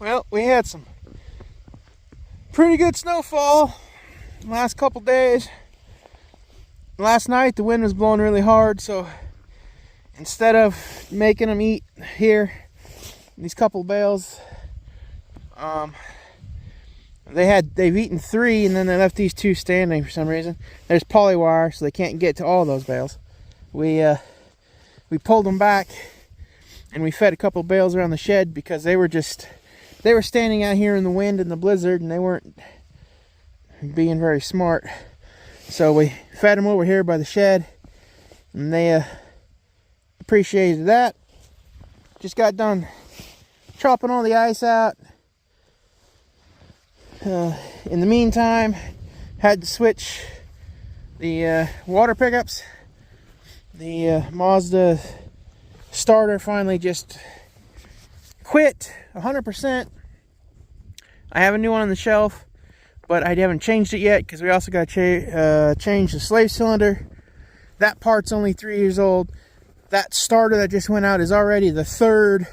Well, we had some pretty good snowfall last couple days. Last night the wind was blowing really hard, so instead of making them eat here, these couple bales, they've eaten 3 and then they left these 2 standing for some reason. There's polywire, so they can't get to all those bales. We pulled them back and we fed a couple bales around the shed because they were standing out here in the wind and the blizzard and they weren't being very smart. So we fed them over here by the shed and they appreciated that. Just got done chopping all the ice out. In the meantime, had to switch the water pickups. The Mazda starter finally just quit 100%. I have a new one on the shelf, but I haven't changed it yet because we also got to change the slave cylinder. That part's only 3 years old. That starter that just went out is already the 3rd.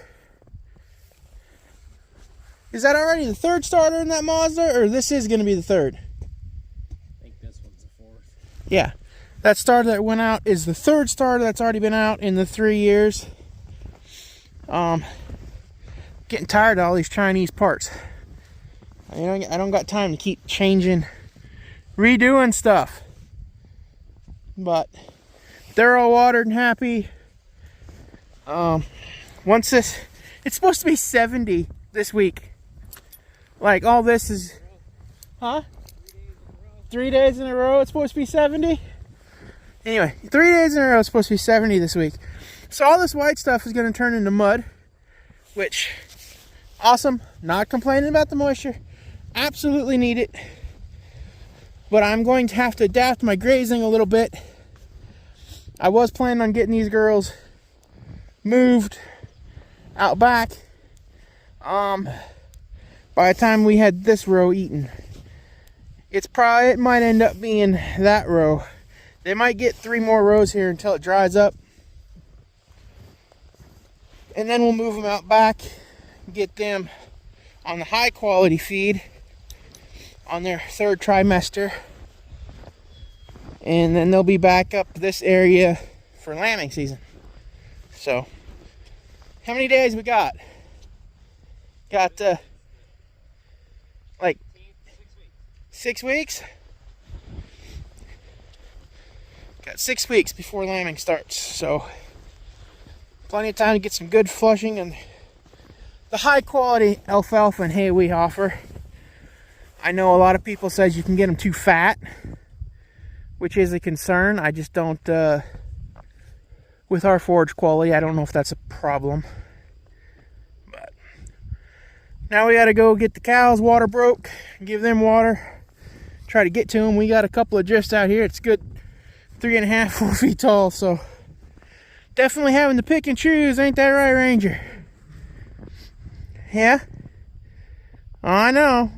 Is that already the 3rd starter in that Mazda, or this is going to be the 3rd? I think this one's the 4th. Yeah, that starter that went out is the 3rd starter that's already been out in the 3 years. Getting tired of all these Chinese parts. I don't got time to keep changing, redoing stuff. But they're all watered and happy. Once this, it's supposed to be 70 this week. Like all this is, huh? 3 days in a row it's supposed to be 70? Anyway, 3 days in a row it's supposed to be 70 this week. So all this white stuff is going to turn into mud, which, awesome. Not complaining about the moisture. Absolutely need it. But I'm going to have to adapt my grazing a little bit. I was planning on getting these girls moved out back. By the time we had this row eaten, it might end up being that row. They might get 3 more rows here until it dries up. And then we'll move them out back, get them on the high quality feed on their 3rd trimester. And then they'll be back up this area for lambing season. So, how many days we got? Got like 6 weeks? Got 6 weeks before lambing starts, so plenty of time to get some good flushing and the high quality alfalfa and hay we offer. I know a lot of people says you can get them too fat, which is a concern. I just don't, with our forage quality, I don't know if that's a problem. But now we gotta go get the cows. Water broke, give them water, try to get to them. We got a couple of drifts out here. It's good 3.5, 4 feet tall, so definitely having to pick and choose, ain't that right, Ranger? Yeah? Oh, I know.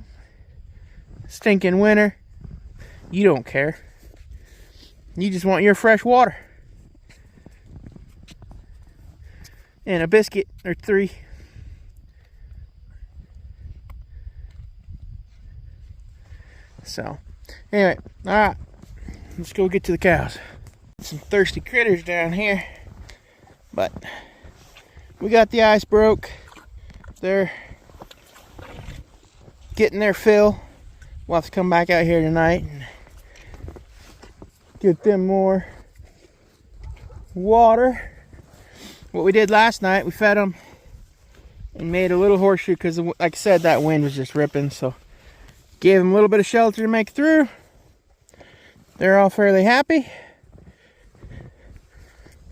Stinking winter. You don't care. You just want your fresh water. And a biscuit or 3. So, anyway, alright. Let's go get to the cows. Some thirsty critters down here. But we got the ice broke. They're getting their fill. We'll have to come back out here tonight and get them more water. What we did last night, we fed them and made a little horseshoe because, like I said, that wind was just ripping. So gave them a little bit of shelter to make it through. They're all fairly happy.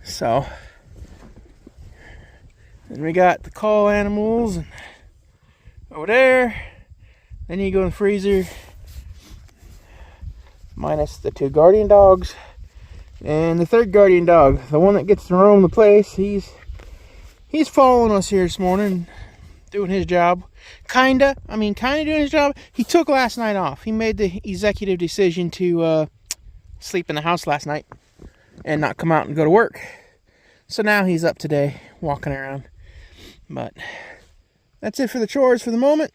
So then we got the call animals over there. Then you go in the freezer, minus the 2 guardian dogs and the 3rd guardian dog, the one that gets to roam the place. He's following us here this morning, doing his job. Kinda doing his job. He took last night off. He made the executive decision to sleep in the house last night and not come out and go to work. So now he's up today, walking around. But That's it for the chores for the moment.